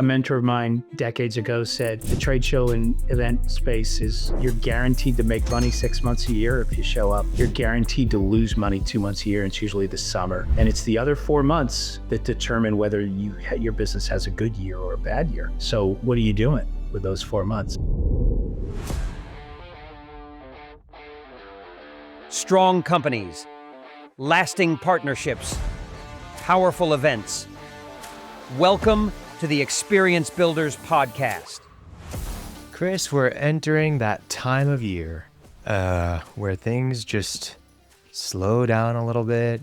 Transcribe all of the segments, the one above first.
A mentor of mine decades ago said the trade show and event space is you're guaranteed to make money 6 months a year if you show up. You're guaranteed to lose money 2 months a year, and it's usually the summer. And it's the other 4 months that determine whether your business has a good year or a bad year. So what are you doing with those 4 months? Strong companies, lasting partnerships, powerful events. Welcome to the Experience Builders Podcast. Chris, we're entering that time of year where things just slow down a little bit.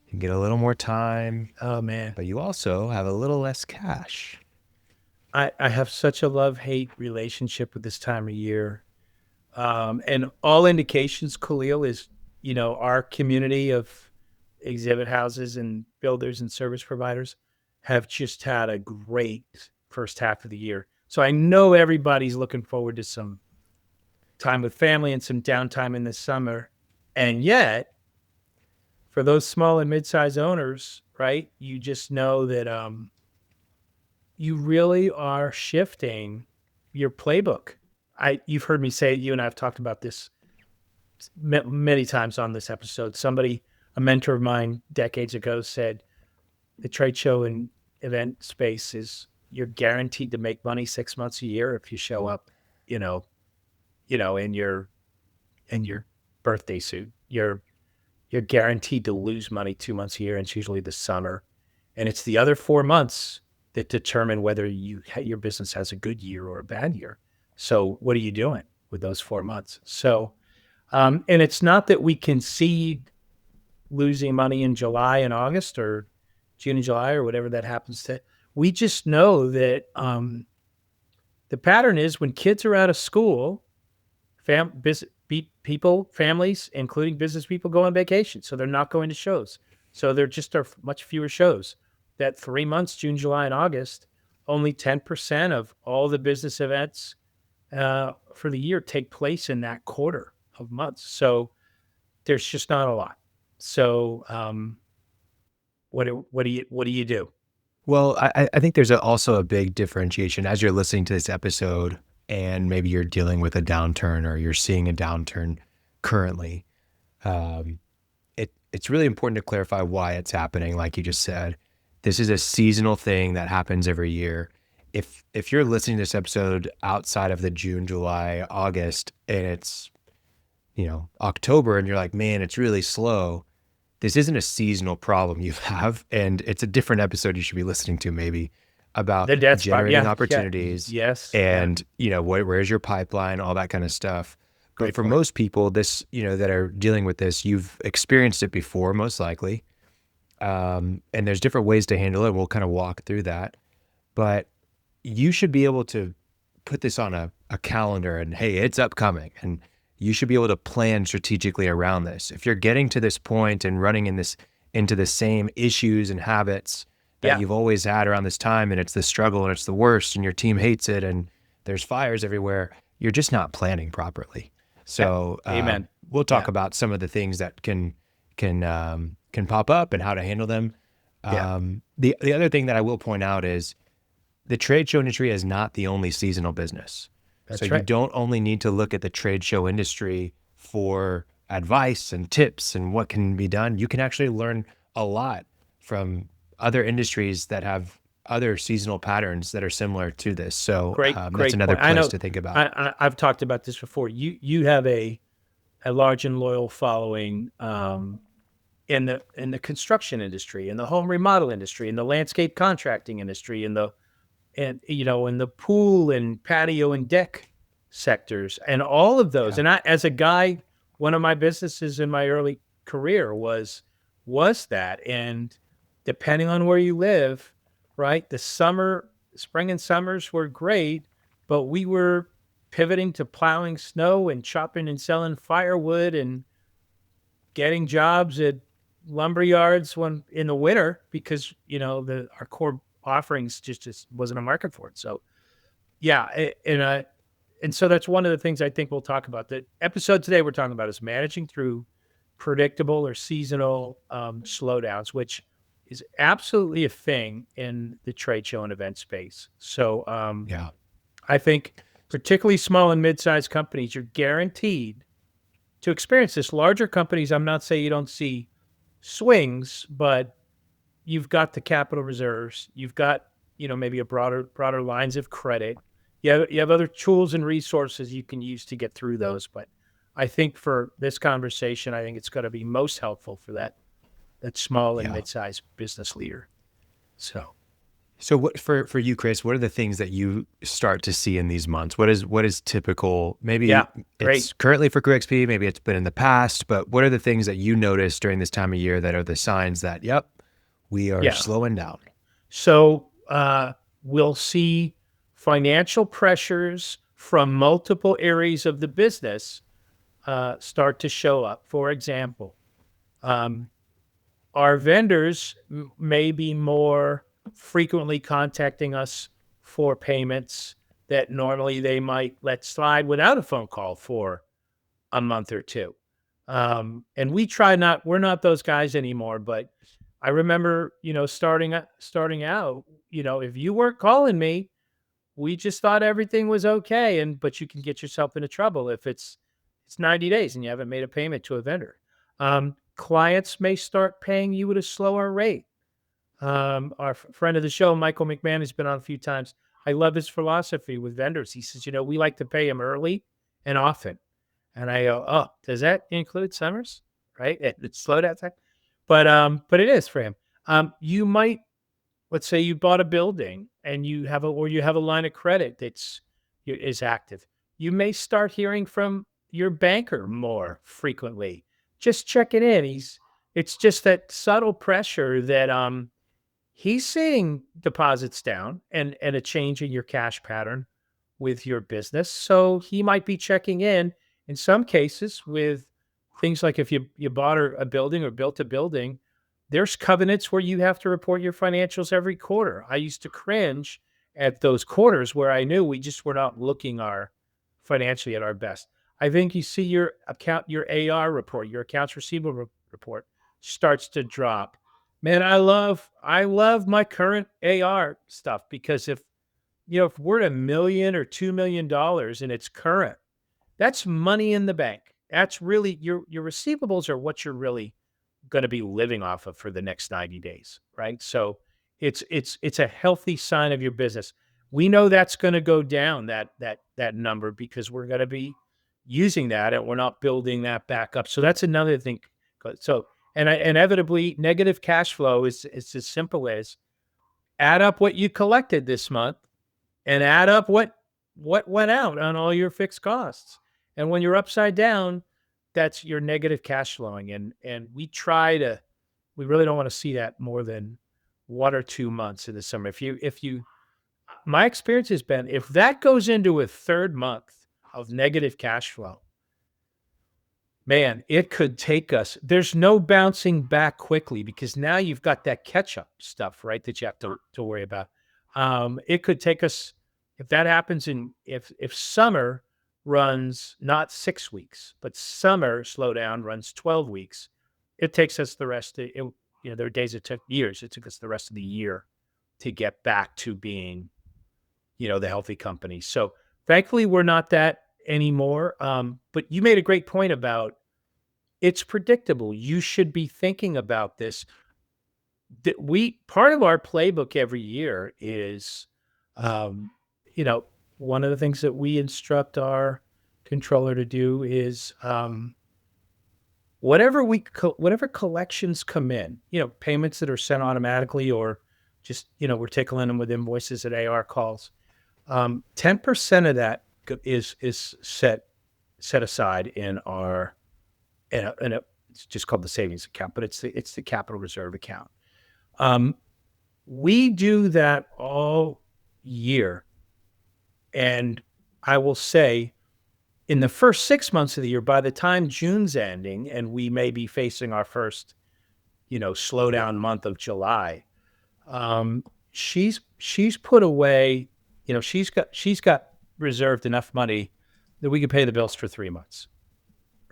You get a little more time. Oh, man. But you also have a little less cash. I have such a love-hate relationship with this time of year. And all indications, Khalil, is, our community of exhibit houses and builders and service providers have just had a great first half of the year. So I know everybody's looking forward to some time with family and some downtime in the summer. And yet, for those small and mid-sized owners, right, you just know that you really are shifting your playbook. You've heard me say it, you and I have talked about this many times on this episode. A mentor of mine decades ago said, the trade show and event space is you're guaranteed to make money 6 months a year if you show up, in your birthday suit. You're guaranteed to lose money 2 months a year, and it's usually the summer. And it's the other 4 months that determine whether your business has a good year or a bad year. So what are you doing with those 4 months? So, and it's not that we concede losing money in July and August or June and July or whatever that happens to. We just know that the pattern is when kids are out of school, families, including business people, go on vacation. So they're not going to shows. So there just are much fewer shows. That 3 months, June, July, and August, only 10% of all the business events for the year take place in that quarter of months. So there's just not a lot. So what do you do? Well, I think there's also a big differentiation as you're listening to this episode and maybe you're dealing with a downturn or you're seeing a downturn currently. It's really important to clarify why it's happening. Like you just said, this is a seasonal thing that happens every year. If you're listening to this episode outside of the June, July, August, and it's, October and you're like, man, it's really slow. This isn't a seasonal problem you have, and it's a different episode you should be listening to maybe about generating opportunities. Yes. And, where's your pipeline, all that kind of stuff. But for most people, this, that are dealing with this, you've experienced it before, most likely. And there's different ways to handle it. We'll kind of walk through that. But you should be able to put this on a calendar and, hey, it's upcoming. And you should be able to plan strategically around this. If you're getting to this point and running into the same issues and habits that you've always had around this time, and it's the struggle and it's the worst and your team hates it and there's fires everywhere, you're just not planning properly. So Amen. We'll talk about some of the things that can pop up and how to handle them. The other thing that I will point out is the trade show industry is not the only seasonal business. That's so right. You don't only need to look at the trade show industry for advice and tips and what can be done. You can actually learn a lot from other industries that have other seasonal patterns that are similar to this. So that's another place to think about. I've talked about this before. You have a large and loyal following in the construction industry, in the home remodel industry, in the landscape contracting industry, in the pool and patio and deck sectors, and all of those. And I, as a guy, one of my businesses in my early career was that. And depending on where you live, right, the spring and summers were great, but we were pivoting to plowing snow and chopping and selling firewood and getting jobs at lumber yards in the winter because, our core offerings just wasn't a market for it. So and so that's one of the things I think we'll talk about. The episode today we're talking about is managing through predictable or seasonal slowdowns, which is absolutely a thing in the trade show and event space. So Yeah. I think particularly small and mid-sized companies, you're guaranteed to experience this. Larger companies, I'm not saying you don't see swings, but you've got the capital reserves, you've got, maybe a broader lines of credit. You have other tools and resources you can use to get through those. But I think for this conversation, I think it's going to be most helpful for that small and Yeah. mid-sized business leader. So So what for you, Chris, what are the things that you start to see in these months? What is typical? Maybe yeah, great. it's currently for CrewXP, maybe it's been in the past, but what are the things that you notice during this time of year that are the signs that, yep, we are Yeah. slowing down? So we'll see financial pressures from multiple areas of the business start to show up. For example, um, our vendors may be more frequently contacting us for payments that normally they might let slide without a phone call for a month or two. And we're not those guys anymore, but I remember, starting out, if you weren't calling me, we just thought everything was okay. But you can get yourself into trouble if it's 90 days and you haven't made a payment to a vendor. Clients may start paying you at a slower rate. Our friend of the show, Michael McMahon, has been on a few times. I love his philosophy with vendors. He says, we like to pay them early and often. And I go, oh, does that include summers? Right? It's slow down time. But it is for him. You might, let's say you bought a building and you have a line of credit is active. You may start hearing from your banker more frequently. Just checking in. It's just that subtle pressure that he's seeing deposits down and a change in your cash pattern with your business. So he might be checking in some cases with things like if you bought a building or built a building, there's covenants where you have to report your financials every quarter. I used to cringe at those quarters where I knew we just were not looking our financially at our best. I think you see your AR report, your accounts receivable report starts to drop. Man, I love my current AR stuff because if we're at $1 million or $2 million and it's current, that's money in the bank. That's really your receivables are what you're really going to be living off of for the next 90 days, right? So it's a healthy sign of your business. We know that's going to go down that number because we're going to be using that and we're not building that back up. So that's another thing. So and inevitably negative cash flow is as simple as add up what you collected this month and add up what went out on all your fixed costs. And when you're upside down, that's your negative cash flowing. And we really don't want to see that more than 1 or 2 months in the summer. If you my experience has been if that goes into a third month of negative cash flow, man, it could take us. There's no bouncing back quickly because now you've got that catch up stuff, right? That you have to worry about. It could take us if that happens if summer runs not 6 weeks, but summer slowdown runs 12 weeks. It takes us the rest of it. There are days it took years. It took us the rest of the year to get back to being, the healthy company. So thankfully, we're not that anymore. But you made a great point about it's predictable. You should be thinking about this. Part of our playbook every year is, um, one of the things that we instruct our controller to do is whatever collections come in, payments that are sent automatically or just we're tickling them with invoices at AR calls. 10% of that is set aside in our it's just called the savings account, but it's the capital reserve account. We do that all year. And I will say in the first 6 months of the year, by the time June's ending and we may be facing our first, slowdown month of July, she's put away, she's got reserved enough money that we could pay the bills for 3 months.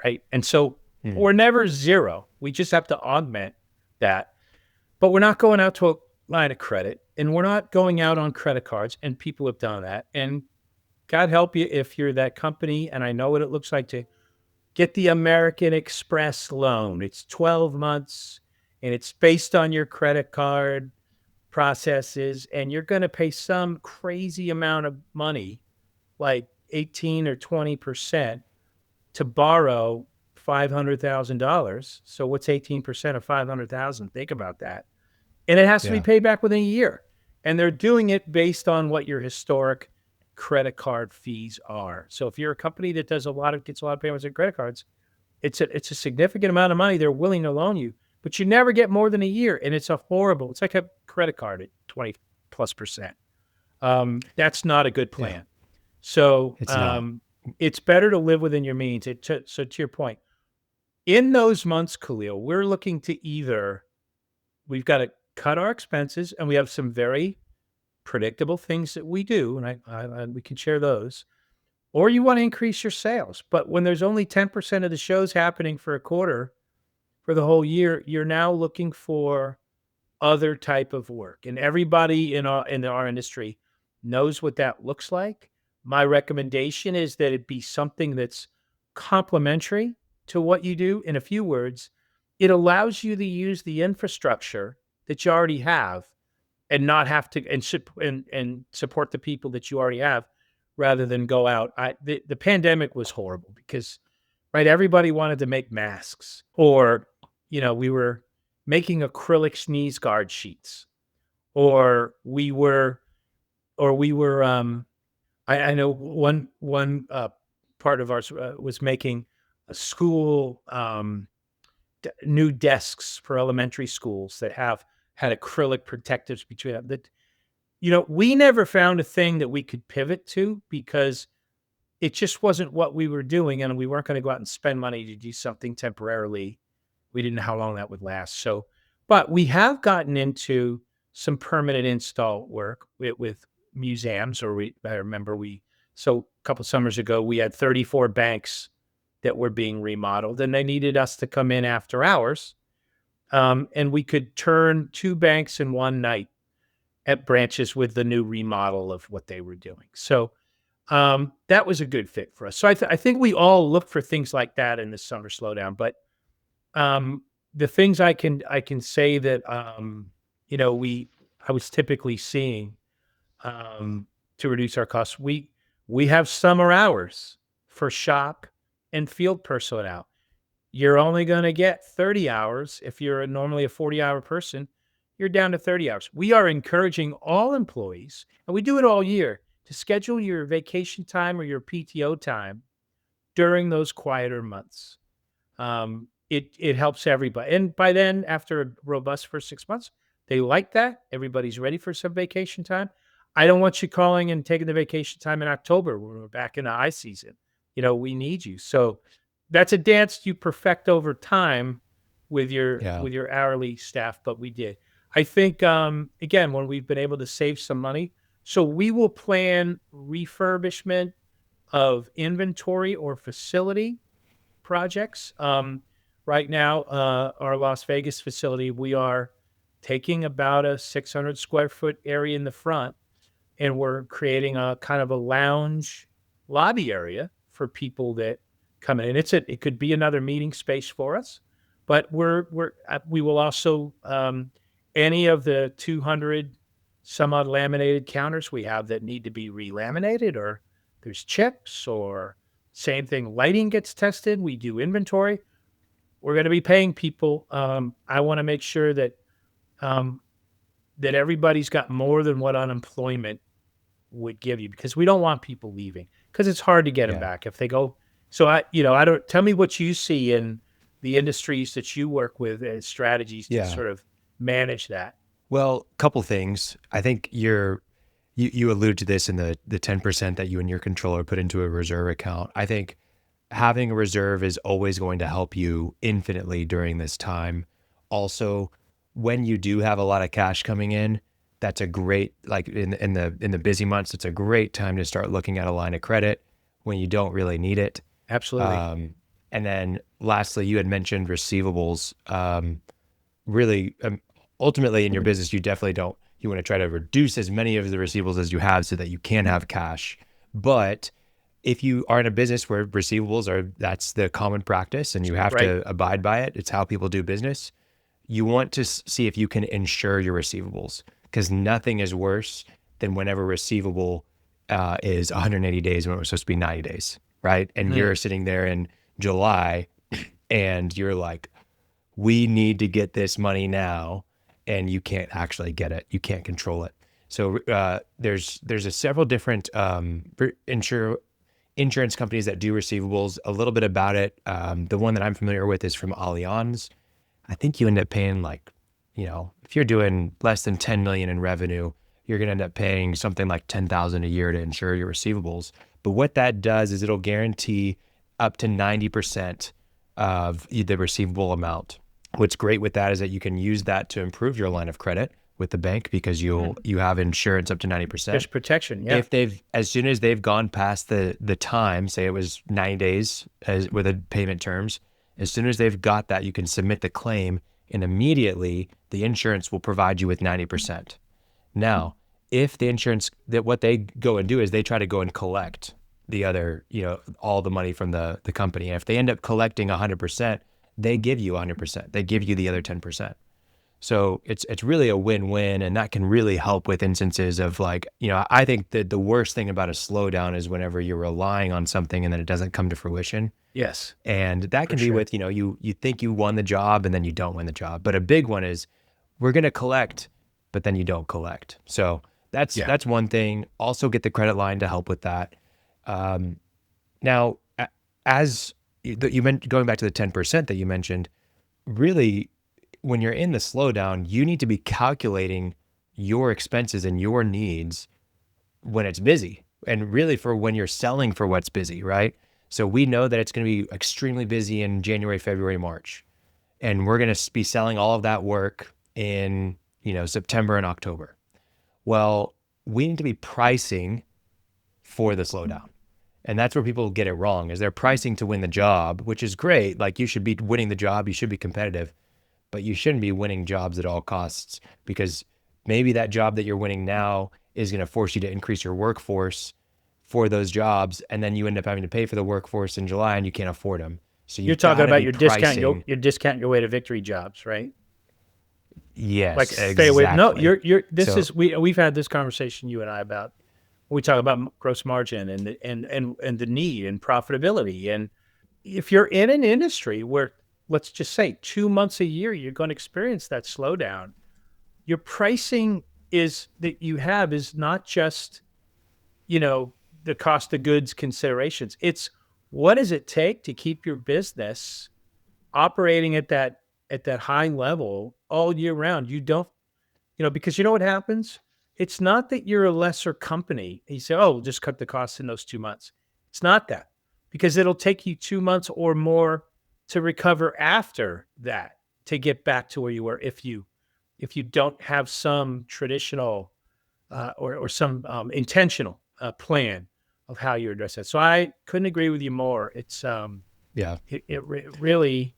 Right. And so we're never zero. We just have to augment that. but we're not going out to a line of credit, and we're not going out on credit cards. And people have done that. And God help you if you're that company. And I know what it looks like to get the American Express loan. It's 12 months and it's based on your credit card processes. And you're going to pay some crazy amount of money, like 18 or 20%, to borrow $500,000. So what's 18% of 500,000? Think about that. And it has to be Yeah. paid back within a year. And they're doing it based on what your historic credit card fees are. So if you're a company that gets a lot of payments on credit cards, it's a significant amount of money they're willing to loan you, but you never get more than a year. And it's it's like a credit card at 20+%. That's not a good plan. Yeah. So It's not. it's better to live within your means. So to your point, in those months, Khalil, we're looking to we've got to cut our expenses, and we have some very predictable things that we do, and we can share those. Or you want to increase your sales, but when there's only 10% of the shows happening for a quarter for the whole year, you're now looking for other type of work, and everybody in our industry knows what that looks like. My recommendation is that it be something that's complementary to what you do. In a few words, it allows you to use the infrastructure that you already have and not have to and support the people that you already have rather than go out. The pandemic was horrible because right, everybody wanted to make masks, or we were making acrylic sneeze guard sheets, or I know one part of ours was making a school new desks for elementary schools that had acrylic protectives between them. That we never found a thing that we could pivot to because it just wasn't what we were doing, and we weren't going to go out and spend money to do something temporarily. We didn't know how long that would last. So, but we have gotten into some permanent install work with museums, I remember so a couple summers ago, we had 34 banks that were being remodeled, and they needed us to come in after hours. And we could turn 2 banks in one night at branches with the new remodel of what they were doing. So that was a good fit for us. So I think we all look for things like that in the summer slowdown. But the things I can say that I was typically seeing to reduce our costs. We have summer hours for shop and field personnel. You're only going to get 30 hours. If you're normally a 40-hour person, you're down to 30 hours. We are encouraging all employees, and we do it all year, to schedule your vacation time or your PTO time during those quieter months. It helps everybody. And by then, after a robust first 6 months, they like that. Everybody's ready for some vacation time. I don't want you calling and taking the vacation time in October when we're back in the high season. We need you. So that's a dance you perfect over time with your hourly staff, but we did. I think, again, when we've been able to save some money, so we will plan refurbishment of inventory or facility projects. Right now, our Las Vegas facility, we are taking about a 600 square foot area in the front, and we're creating a kind of a lounge lobby area for people that come in. And it could be another meeting space for us, but we will also, any of the 200 some odd laminated counters we have that need to be re-laminated, or there's chips, or same thing, lighting gets tested. We do inventory. We're going to be paying people. I want to make sure that everybody's got more than what unemployment would give you, because we don't want people leaving, because it's hard to get them back if they go. So I don't, tell me what you see in the industries that you work with as strategies to sort of manage that. Well, couple things. I think you allude to this in the 10% that you and your controller put into a reserve account. I think having a reserve is always going to help you infinitely during this time. Also, when you do have a lot of cash coming in, that's a great, like in the busy months, it's a great time to start looking at a line of credit when you don't really need it. Absolutely. And then lastly, you had mentioned receivables. Really, ultimately in your business, you definitely don't, you want to try to reduce as many of the receivables as you have so that you can have cash. But if you are in a business where receivables are, that's the common practice and you have Right. to abide by it, it's how people do business. You want to see if you can insure your receivables, because nothing is worse than whenever receivable is 180 days when it was supposed to be 90 days, right? And you're sitting there in July and you're like, we need to get this money now, and you can't actually get it. You can't control it. So there's several different insurance companies that do receivables. A little bit about it. The one that I'm familiar with is from Allianz. I think you end up paying like, if you're doing less than 10 million in revenue, you're going to end up paying something like 10,000 a year to insure your receivables. But what that does is it'll guarantee up to 90% of the receivable amount. What's great with that is that you can use that to improve your line of credit with the bank, because you have insurance up to 90%. There's protection. Yeah. If as soon as they've gone past the time, say it was 90 days with the payment terms, as soon as they've got that, you can submit the claim, and immediately the insurance will provide you with 90%. Now, if the insurance, what they go and do is they try to go and collect the other, all the money from the company. And if they end up collecting 100%, they give you 100%. They give you the other 10%. So it's really a win-win, and that can really help with instances of like, I think that the worst thing about a slowdown is whenever you're relying on something and then it doesn't come to fruition. Yes. And that can be with, you think you won the job and then you don't win the job. But a big one is we're going to collect, but then you don't collect. So that's one thing. Also get the credit line to help with that. Now, as you meant, going back to the 10% that you mentioned, really, when you're in the slowdown, you need to be calculating your expenses and your needs when it's busy, and really for when you're selling for what's busy, right? So we know that it's going to be extremely busy in January, February, March, and we're going to be selling all of that work in, September and October. Well, we need to be pricing for the slowdown. And that's where people get it wrong, is they're pricing to win the job, which is great. Like, you should be winning the job, you should be competitive, but you shouldn't be winning jobs at all costs, because maybe that job that you're winning now is going to force you to increase your workforce for those jobs. And then you end up having to pay for the workforce in July and you can't afford them. So you're talking about your discount, your discount your way to victory jobs, right? Yes, like exactly. Stay away. No, we've had this conversation, you and I, about when we talk about gross margin and the need and profitability. And if you're in an industry where, let's just say 2 months a year, you're going to experience that slowdown, your pricing is not just, the cost of goods considerations. It's what does it take to keep your business operating at that high level all year round. You don't, because you know what happens? It's not that you're a lesser company. You say, oh, we'll just cut the costs in those 2 months. It's not that, because it'll take you 2 months or more to recover after that, to get back to where you were, if you don't have some traditional or some intentional plan of how you address that. So I couldn't agree with you more. It's really,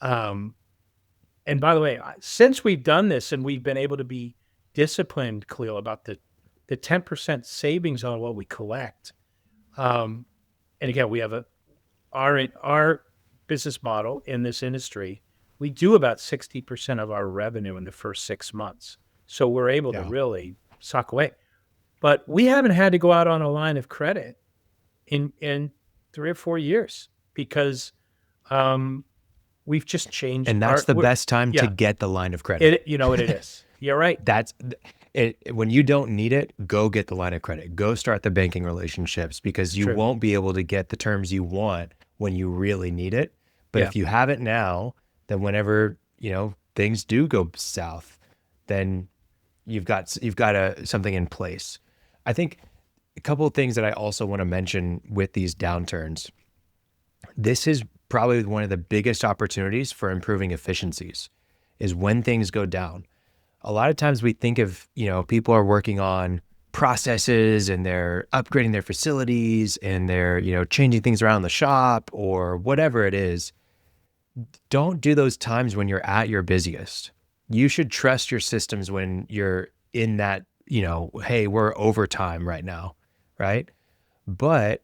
and by the way, since we've done this and we've been able to be disciplined, Khalil, about the 10% savings on what we collect. And again, we have our business model in this industry. We do about 60% of our revenue in the first 6 months. So we're able to really sock away. But we haven't had to go out on a line of credit in 3 or 4 years, because we've just changed. And that's the best time to get the line of credit. It is. You're right. That's it. When you don't need it, go get the line of credit. Go start the banking relationships, because you won't be able to get the terms you want when you really need it. But if you have it now, then whenever, things do go south, then you've got something in place. I think a couple of things that I also want to mention with these downturns. This is probably one of the biggest opportunities for improving efficiencies, is when things go down. A lot of times we think of, people are working on processes and they're upgrading their facilities and they're, changing things around the shop or whatever it is. Don't do those times when you're at your busiest. You should trust your systems when you're in that, hey, we're overtime right now, right? But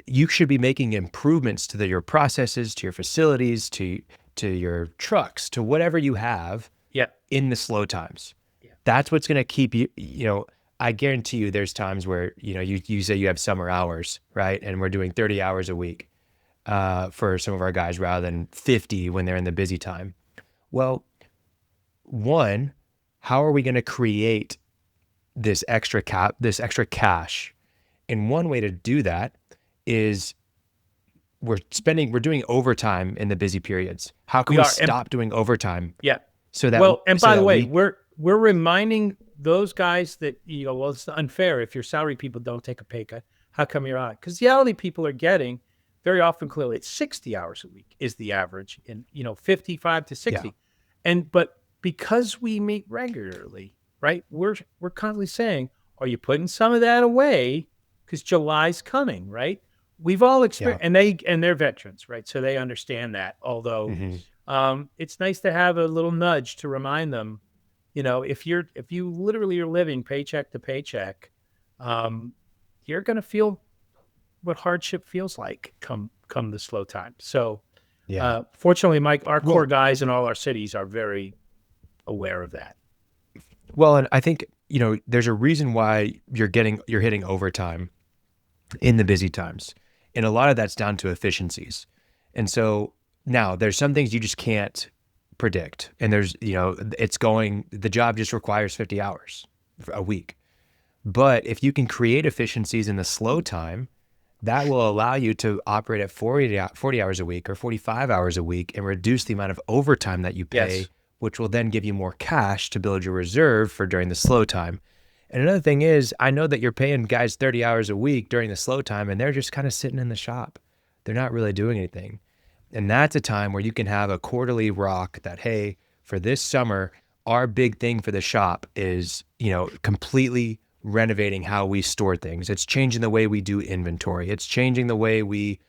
you should be making improvements to your processes, to your facilities, to your trucks, to whatever you have Yeah. in the slow times. Yeah. That's what's going to keep you, I guarantee you there's times where, you say you have summer hours, right? And we're doing 30 hours a week for some of our guys rather than 50 when they're in the busy time. Well, one, how are we going to create this extra cash? And one way to do that is we're doing overtime in the busy periods. How can we stop doing overtime? Yeah. So that, well, and by the way, we're reminding those guys that, well, it's unfair if your salary people don't take a pay cut. How come you're on? Because the hourly people are getting very often, clearly, it's 60 hours a week is the average, and 55 to 60. Yeah. But because we meet regularly, right? We're constantly saying, are you putting some of that away? Because July's coming, right? We've all experienced, and they're veterans, right? So they understand that. Although it's nice to have a little nudge to remind them, if you literally are living paycheck to paycheck, you're going to feel what hardship feels like come the slow time. So, fortunately, Mike, our core guys in all our cities are very aware of that. Well, and I think there's a reason why you're hitting overtime in the busy times, and a lot of that's down to efficiencies. And so now there's some things you just can't predict, and there's the job just requires 50 hours a week. But if you can create efficiencies in the slow time, that will allow you to operate at 40 hours a week or 45 hours a week and reduce the amount of overtime that you pay, which will then give you more cash to build your reserve for during the slow time. And another thing is, I know that you're paying guys 30 hours a week during the slow time, and they're just kind of sitting in the shop. They're not really doing anything. And that's a time where you can have a quarterly rock that, hey, for this summer, our big thing for the shop is, completely renovating how we store things. It's changing the way we do inventory. It's changing the way we,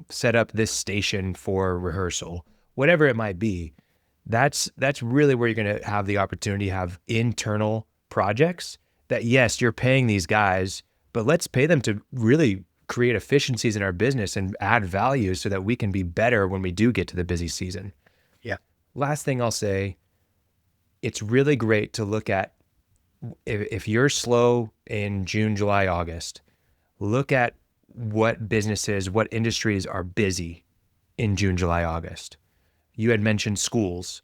set up this station for rehearsal, whatever it might be. That's really where you're going to have the opportunity to have internal projects that, yes, you're paying these guys, but let's pay them to really create efficiencies in our business and add value so that we can be better when we do get to the busy season. Yeah. Last thing I'll say, it's really great to look at if you're slow in June, July, August, look at what businesses, what industries are busy in June, July, August. You had mentioned schools.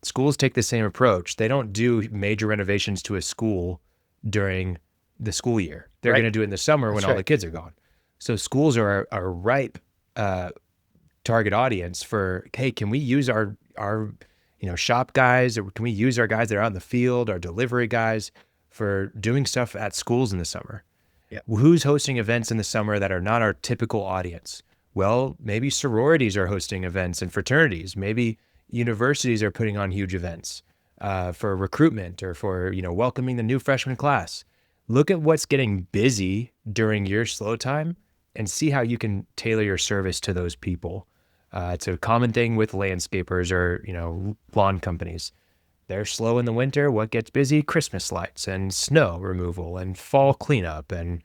Schools take the same approach. They don't do major renovations to a school during the school year. They're going to do it in the summer when all the kids are gone. So schools are a ripe target audience for, hey, can we use our shop guys, or can we use our guys that are out in the field, our delivery guys, for doing stuff at schools in the summer? Yeah. Who's hosting events in the summer that are not our typical audience? Well, maybe sororities are hosting events and fraternities. Maybe universities are putting on huge events for recruitment or for, welcoming the new freshman class. Look at what's getting busy during your slow time and see how you can tailor your service to those people. It's a common thing with landscapers or, lawn companies. They're slow in the winter. What gets busy? Christmas lights and snow removal and fall cleanup. And,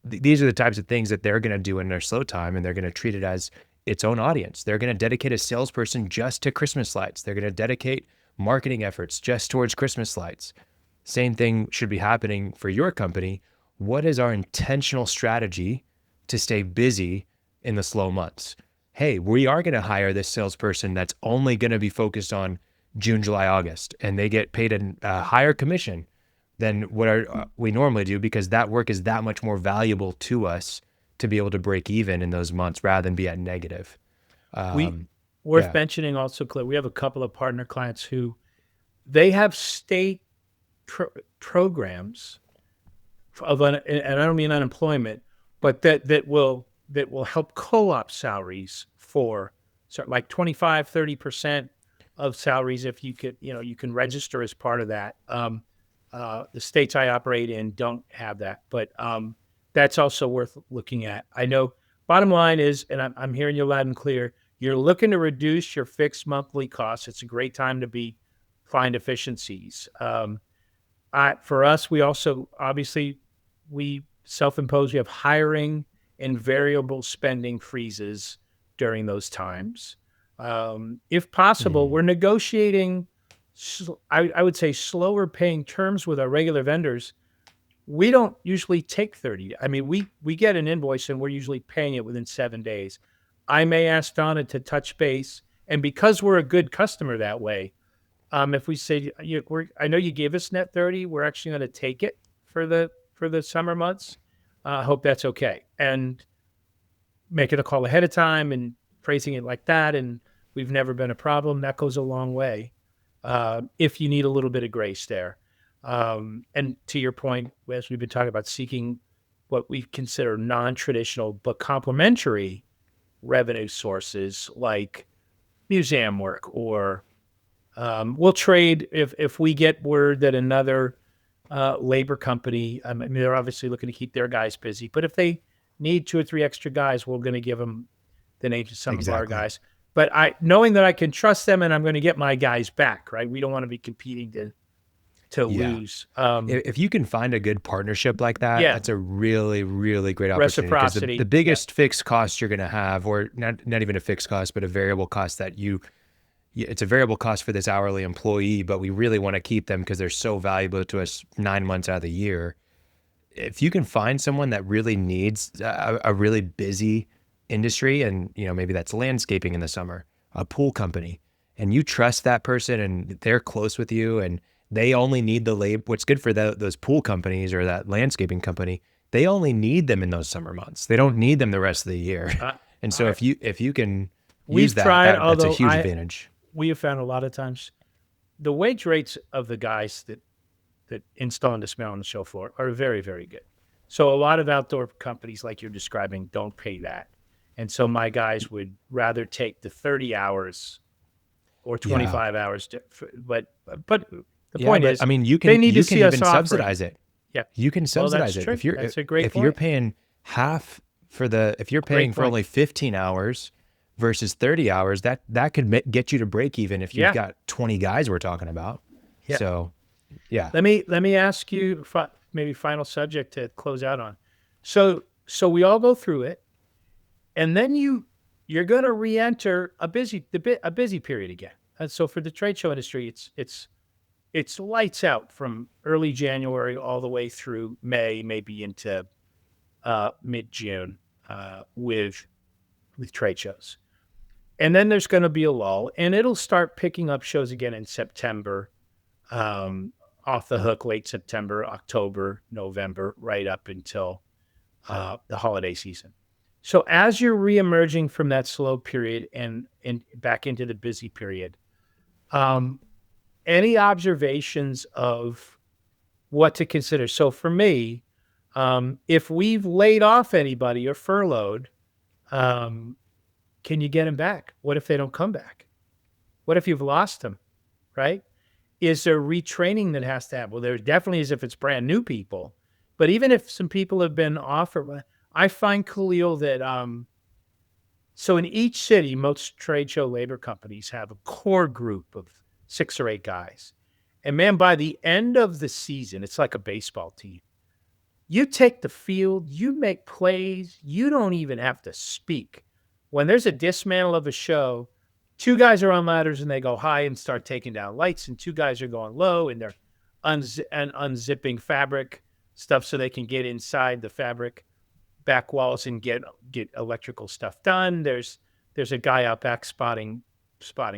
these are the types of things that they're going to do in their slow time, and they're going to treat it as its own audience. They're going to dedicate a salesperson just to Christmas lights. They're going to dedicate marketing efforts just towards Christmas lights. Same thing should be happening for your company. What is our intentional strategy to stay busy in the slow months? Hey, we are going to hire this salesperson that's only going to be focused on June, July, August, and they get paid a higher commission than what we normally do, because that work is that much more valuable to us to be able to break even in those months rather than be at negative. Worth mentioning also, Khalil, we have a couple of partner clients who they have state programs of, and I don't mean unemployment, but that will help co-op salaries for like 25, 30% of salaries. If you could, you can register as part of that. The states I operate in don't have that, but that's also worth looking at. I know bottom line is, and I'm hearing you loud and clear, you're looking to reduce your fixed monthly costs, it's a great time to find efficiencies. For us, we also obviously we self-impose. We have hiring and variable spending freezes during those times. If possible, Mm. we're negotiating. I would say slower paying terms with our regular vendors. We don't usually take 30. I mean, we get an invoice and we're usually paying it within 7 days. I may ask Donna to touch base, and because we're a good customer that way, if we say, I know you gave us net 30, we're actually going to take it for the summer months. I hope that's okay, and making a call ahead of time and phrasing it like that, and we've never been a problem. That goes a long way. If you need a little bit of grace there, and to your point, as we've been talking about seeking what we consider non-traditional but complementary revenue sources like museum work, or we'll trade if we get word that another labor company. I mean, they're obviously looking to keep their guys busy, but if they need 2 or 3 extra guys, we're going to give them the names of some of our Exactly. guys. But knowing that I can trust them and I'm going to get my guys back, right? We don't want to be competing to Yeah. lose. If you can find a good partnership like that, Yeah, that's a really, really great opportunity, because the reciprocity. Yeah, biggest fixed cost you're going to have, or not even a fixed cost, but a variable cost that it's a variable cost for this hourly employee, but we really want to keep them because they're so valuable to us 9 months out of the year. If you can find someone that really needs a really busy industry, and maybe that's landscaping in the summer, a pool company, and you trust that person and they're close with you, and they only need the labor. What's good for those pool companies or that landscaping company, they only need them in those summer months. They don't need them the rest of the year. And so I, if you can use we've that, tried. that's a Although huge advantage. we have found a lot of times the wage rates of the guys that install and dismantle on the show floor are very, very good. So a lot of outdoor companies like you're describing don't pay that. And so my guys would rather take the 30 hours or Yeah. 25 hours. But the Yeah, point but I is, mean, you they can need to you can see us even offering. subsidize it. Yeah. You can Well, that's subsidize it. true. If you're That's a great if you're point. paying half if you're paying Great for point. only 15 hours versus 30 hours, that could get you to break even if you've Yeah. got 20 guys we're talking about. Yeah. So, yeah. Let me ask you maybe final subject to close out on. So we all go through it, and then you're going to re-enter a busy period again. And so for the trade show industry, it's lights out from early January all the way through May, maybe into mid June, with trade shows. And then there's going to be a lull, and it'll start picking up shows again in September, um, off the hook late September, October, November, right up until the holiday season. So as you're reemerging from that slow period and back into the busy period, um, any observations of what to consider? So for me, if we've laid off anybody or furloughed, um, can you get them back? What if they don't come back? What if you've lost them? Right? Is there retraining that has to happen? Well, there definitely is if it's brand new people, but even if some people have been offered, I find, Khalil, that so in each city, most trade show labor companies have a core group of 6 or 8 guys, and man, by the end of the season, it's like a baseball team. You take the field, you make plays, you don't even have to speak. When there's a dismantle of a show, 2 guys are on ladders and they go high and start taking down lights, and 2 guys are going low and they're unzipping fabric stuff so they can get inside the fabric back walls and get electrical stuff done. There's a guy out back spotting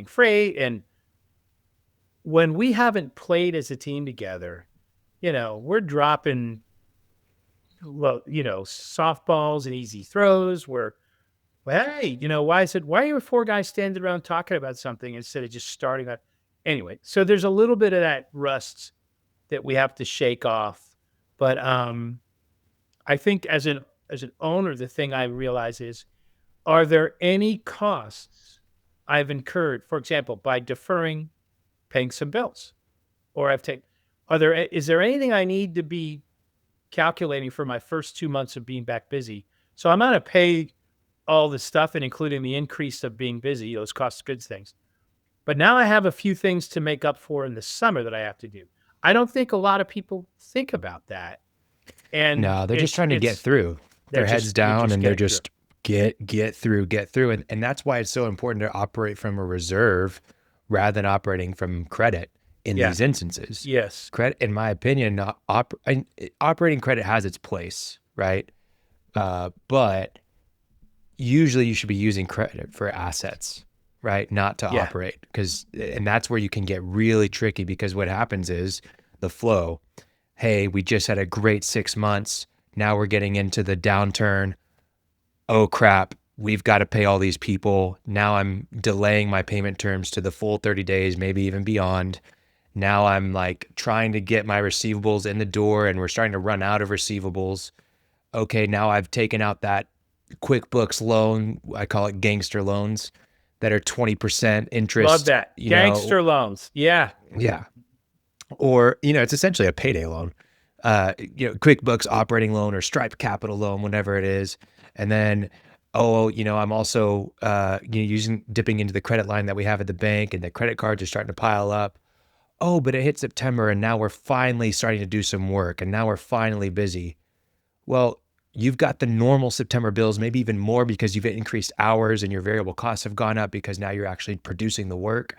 freight, and when we haven't played as a team together, we're dropping softballs and easy throws. Well, hey, why are 4 guys standing around talking about something instead of just starting up? Anyway, so there's a little bit of that rust that we have to shake off. But I think as an owner, the thing I realize is, are there any costs I've incurred, for example, by deferring paying some bills, or is there anything I need to be calculating for my first 2 months of being back busy? So I'm going to pay all the stuff, and including the increase of being busy, those cost of goods things. But now I have a few things to make up for in the summer that I have to do. I don't think a lot of people think about that. And No, they're just trying to get through. Their heads you're down, and they're getting through. just get through. And that's why it's so important to operate from a reserve rather than operating from credit in Yeah. these instances. Yes. Credit, in my opinion, operating credit has its place, right? But usually you should be using credit for assets, right? Not to Yeah. operate, and that's where you can get really tricky, because what happens is the flow. Hey, we just had a great 6 months. Now we're getting into the downturn. Oh crap, we've got to pay all these people. Now I'm delaying my payment terms to the full 30 days, maybe even beyond. Now I'm like trying to get my receivables in the door, and we're starting to run out of receivables. Okay, now I've taken out that QuickBooks loan. I call it gangster loans that are 20% interest. Love that. Gangster loans. Yeah. Yeah. Or, it's essentially a payday loan. QuickBooks operating loan or Stripe Capital loan, whatever it is. And then, I'm also dipping into the credit line that we have at the bank, and the credit cards are starting to pile up. Oh, but it hit September, and now we're finally starting to do some work, and now we're finally busy. Well, you've got the normal September bills, maybe even more, because you've increased hours and your variable costs have gone up because now you're actually producing the work.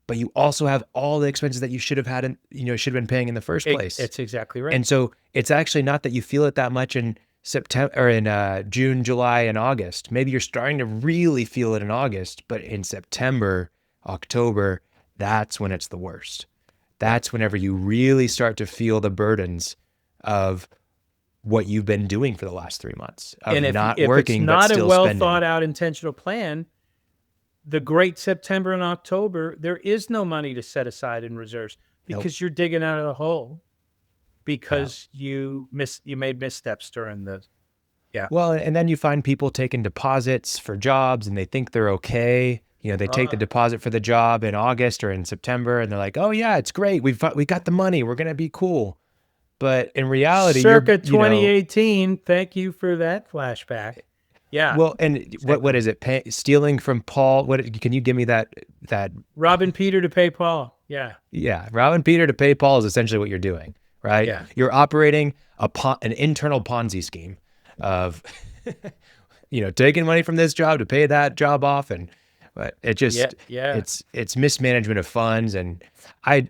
But you also have all the expenses that you should have had should have been paying in the first place. It's exactly right. And so it's actually not that you feel it that much in September or in June, July, and August. Maybe you're starting to really feel it in August, but in September, October, that's when it's the worst. That's whenever you really start to feel the burdens of what you've been doing for the last 3 months of and if working, it's not but still a well spending. thought out intentional plan, the great September and October, there is no money to set aside in reserves because you're digging out of the hole because you made missteps during the. Yeah. Well, and then you find people taking deposits for jobs, and they think they're okay. They take the deposit for the job in August or in September, and they're like, "Oh yeah, it's great. We got the money. We're gonna be cool." But in reality, circa 2018. Thank you for that flashback. Yeah. Well, and what is it? Stealing from Paul? What can you give me that? Robbing Peter to pay Paul. Yeah. Yeah, robbing Peter to pay Paul is essentially what you're doing, right? Yeah. You're operating an internal Ponzi scheme of, taking money from this job to pay that job off, but it just it's mismanagement of funds. And I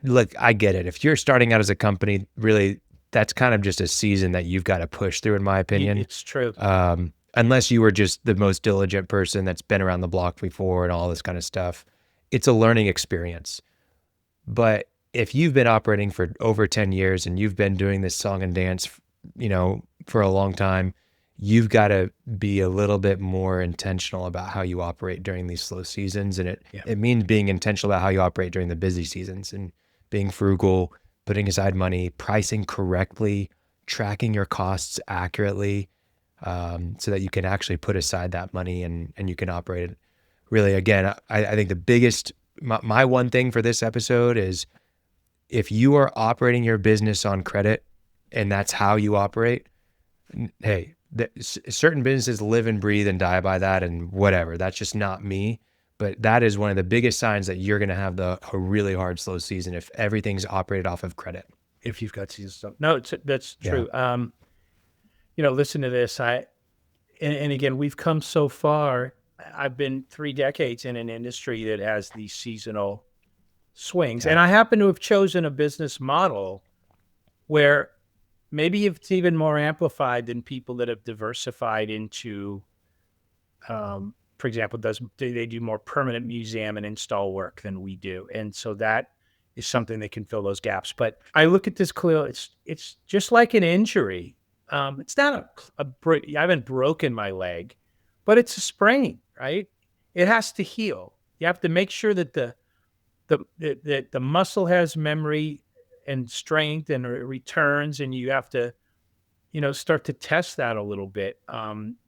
get it. If you're starting out as a company, really, that's kind of just a season that you've got to push through, in my opinion. It's true. Unless you were just the most diligent person that's been around the block before and all this kind of stuff. It's a learning experience. But if you've been operating for over 10 years and you've been doing this song and dance, for a long time, you've got to be a little bit more intentional about how you operate during these slow seasons. And it means being intentional about how you operate during the busy seasons, and being frugal, putting aside money, pricing correctly, tracking your costs accurately, so that you can actually put aside that money and you can operate it. Really, again, I think the biggest, my one thing for this episode is, if you are operating your business on credit and that's how you operate, hey, certain businesses live and breathe and die by that, and whatever. That's just not me. But that is one of the biggest signs that you're going to have a really hard, slow season if everything's operated off of credit. If you've got season stuff. No, that's true. Listen to this. And again, we've come so far. I've been 3 decades in an industry that has these seasonal swings. And I happen to have chosen a business model where maybe it's even more amplified than people that have diversified into, for example, they do more permanent museum and install work than we do. And so that is something that can fill those gaps. But I look at this, Khalil, it's just like an injury. It's not I haven't broken my leg, but it's a sprain, right? It has to heal. You have to make sure that the muscle has memory and strength and it returns, and you have to, start to test that a little bit.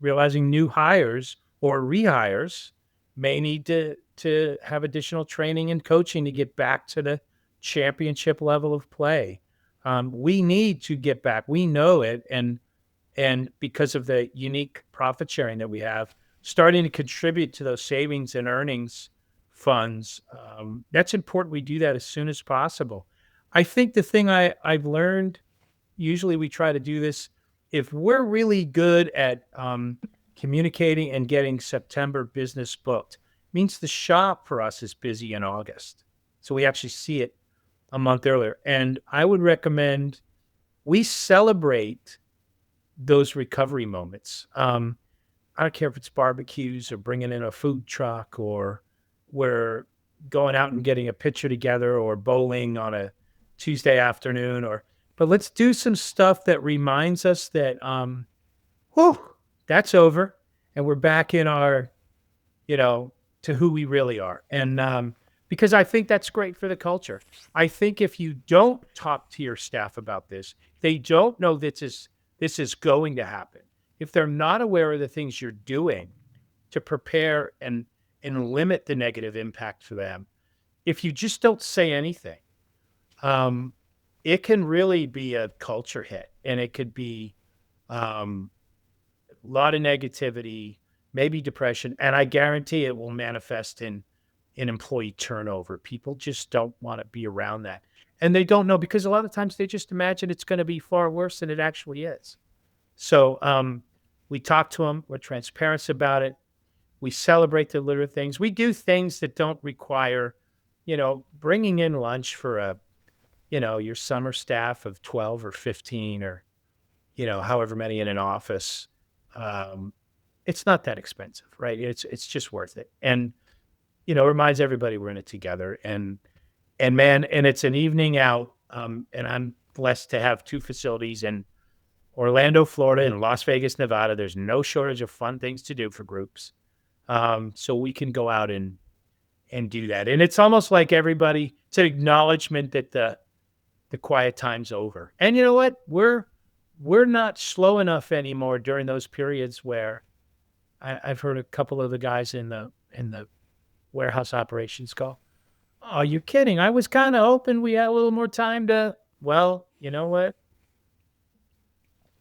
Realizing new hires or rehires may need to have additional training and coaching to get back to the championship level of play. We need to get back. We know it, and because of the unique profit sharing that we have, starting to contribute to those savings and earnings funds. That's important. We do that as soon as possible. I think the thing I've learned, usually we try to do this, if we're really good at communicating and getting September business booked, means the shop for us is busy in August. So we actually see it a month earlier. And I would recommend we celebrate those recovery moments. I don't care if it's barbecues or bringing in a food truck, or we're going out and getting a picture together, or bowling on a Tuesday afternoon, but let's do some stuff that reminds us that, whew, that's over and we're back in our, to who we really are. And because I think that's great for the culture. I think if you don't talk to your staff about this, they don't know this is going to happen. If they're not aware of the things you're doing to prepare and limit the negative impact for them, if you just don't say anything, it can really be a culture hit, and it could be a lot of negativity, maybe depression, and I guarantee it will manifest in employee turnover. People just don't want to be around that, and they don't know, because a lot of times they just imagine it's going to be far worse than it actually is. So we talk to them. We're transparent about it. We celebrate the little things. We do things that don't require, bringing in lunch for your summer staff of 12 or 15 or, however many in an office. It's not that expensive, right? It's just worth it. And, it reminds everybody we're in it together. And man, and it's an evening out. And I'm blessed to have two facilities in Orlando, Florida, and Las Vegas, Nevada. There's no shortage of fun things to do for groups. So we can go out and do that. And it's almost like it's an acknowledgement that the quiet time's over. And you know what? We're not slow enough anymore during those periods where I've heard a couple of the guys in the warehouse operations go, "Oh, you're kidding. I was kind of hoping we had a little more time to," well, you know what?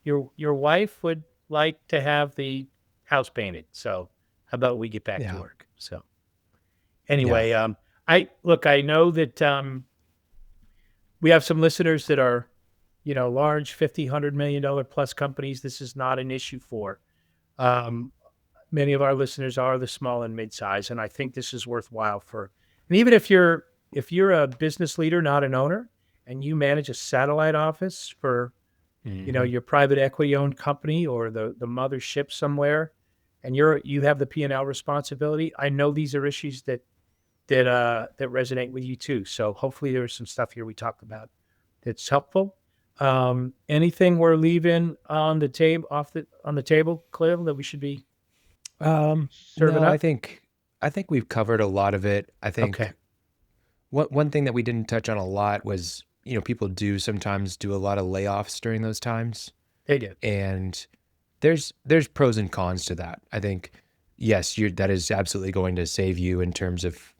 Your wife would like to have the house painted. So how about we get back to work? So anyway, I know that we have some listeners that are, large $50-100 million plus companies. This is not an issue for. Many of our listeners are the small and mid-size, and I think this is worthwhile for. And even if you're a business leader, not an owner, and you manage a satellite office for, your private equity owned company or the mothership somewhere, and you have the P&L responsibility, I know these are issues that resonate with you too. So hopefully there's some stuff here we talked about that's helpful. Anything we're leaving on the table, Khalil, that we should be serving No, up? I think we've covered a lot of it. I think Okay. one thing that we didn't touch on a lot was, people do sometimes do a lot of layoffs during those times. They did. And there's pros and cons to that. I think, yes, that is absolutely going to save you in terms of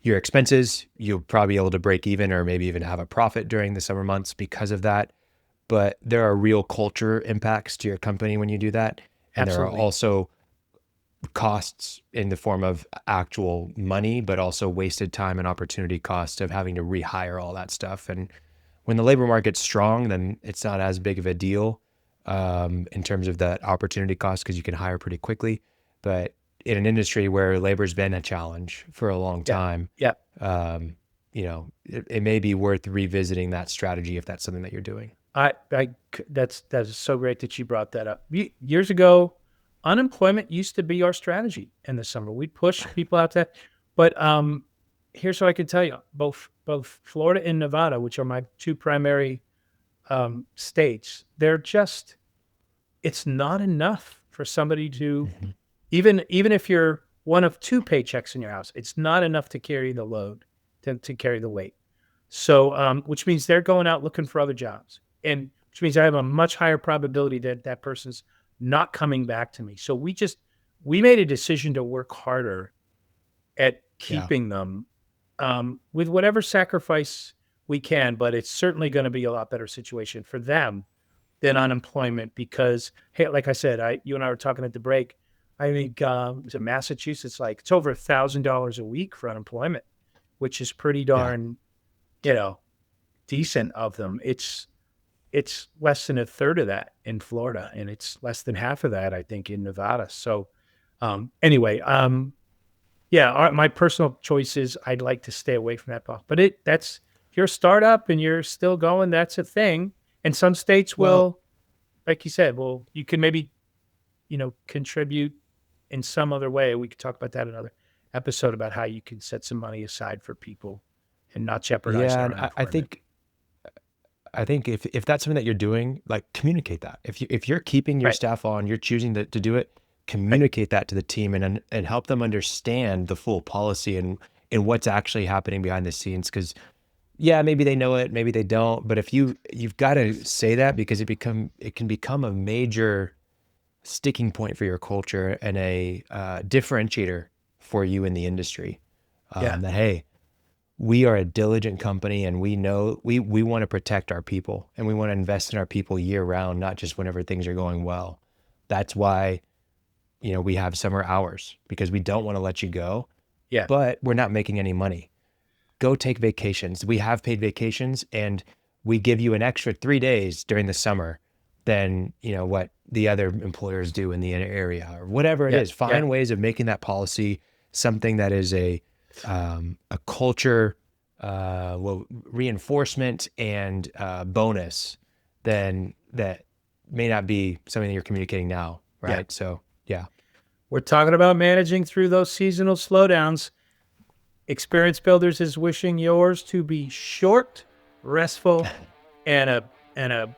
your expenses. You'll probably be able to break even or maybe even have a profit during the summer months because of that. But there are real culture impacts to your company when you do that. And Absolutely. there are also costs in the form of actual money, but also wasted time and opportunity cost of having to rehire all that stuff. And when the labor market's strong, then it's not as big of a deal in terms of that opportunity cost, because you can hire pretty quickly. But in an industry where labor's been a challenge for a long time, Yeah. it may be worth revisiting that strategy if that's something that you're doing. That's so great that you brought that up. Years ago, unemployment used to be our strategy in the summer. We'd push people out there. But here's what I can tell you: both Florida and Nevada, which are my two primary states, it's not enough for somebody to, even if you're one of two paychecks in your house, it's not enough to carry the load, to carry the weight. So, which means they're going out looking for other jobs, and which means I have a much higher probability that that person's not coming back to me. So we made a decision to work harder at keeping them with whatever sacrifice we can, but it's certainly going to be a lot better situation for them than unemployment, because, hey, like I said, you and I were talking at the break, I think it's in Massachusetts, like it's over $1,000 a week for unemployment, which is pretty Yeah. darn, you know, decent of them. It's less than a third of that in Florida, and it's less than half of that, I think, in Nevada. So, anyway, yeah, my personal choice is I'd like to stay away from that. But that's if you're a startup and you're still going, that's a thing. And some states Well, will, like you said, well, you can maybe, contribute in some other way. We could talk about that in another episode about how you can set some money aside for people and not jeopardize yeah, their and I unemployment. think if that's something that you're doing, like communicate that. If you're keeping your Right. staff on, you're choosing to do it, Right. communicate that to the team and help them understand the full policy and what's actually happening behind the scenes. Because yeah, maybe they know it, maybe they don't. But if you've got to say that because it can become a major sticking point for your culture and a differentiator for you in the industry. Yeah. That hey, we are a diligent company and we know we want to protect our people and we want to invest in our people year round, not just whenever things are going well. That's why, we have summer hours because we don't want to let you go, Yeah. but we're not making any money. Go take vacations. We have paid vacations and we give you an extra 3 days during the summer than, what the other employers do in the area or whatever it Yeah. is. Find ways of making that policy something that is a culture, reinforcement and bonus then that may not be something that you're communicating now. Right. Yeah. So yeah. We're talking about managing through those seasonal slowdowns. Experience Builders is wishing yours to be short, restful, and a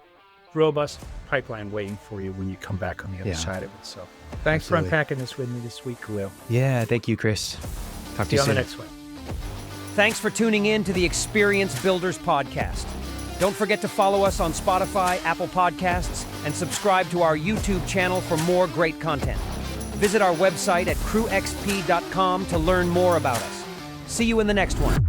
robust pipeline waiting for you when you come back on the other Yeah. side of it. So thanks for Absolutely. unpacking this with me this week, Khalil. Yeah. Thank you, Chris. Talk to See you you on the soon. next one. Thanks for tuning in to the Experience Builders podcast. Don't forget to follow us on Spotify, Apple Podcasts, and subscribe to our YouTube channel for more great content. Visit our website at crewxp.com to learn more about us. See you in the next one.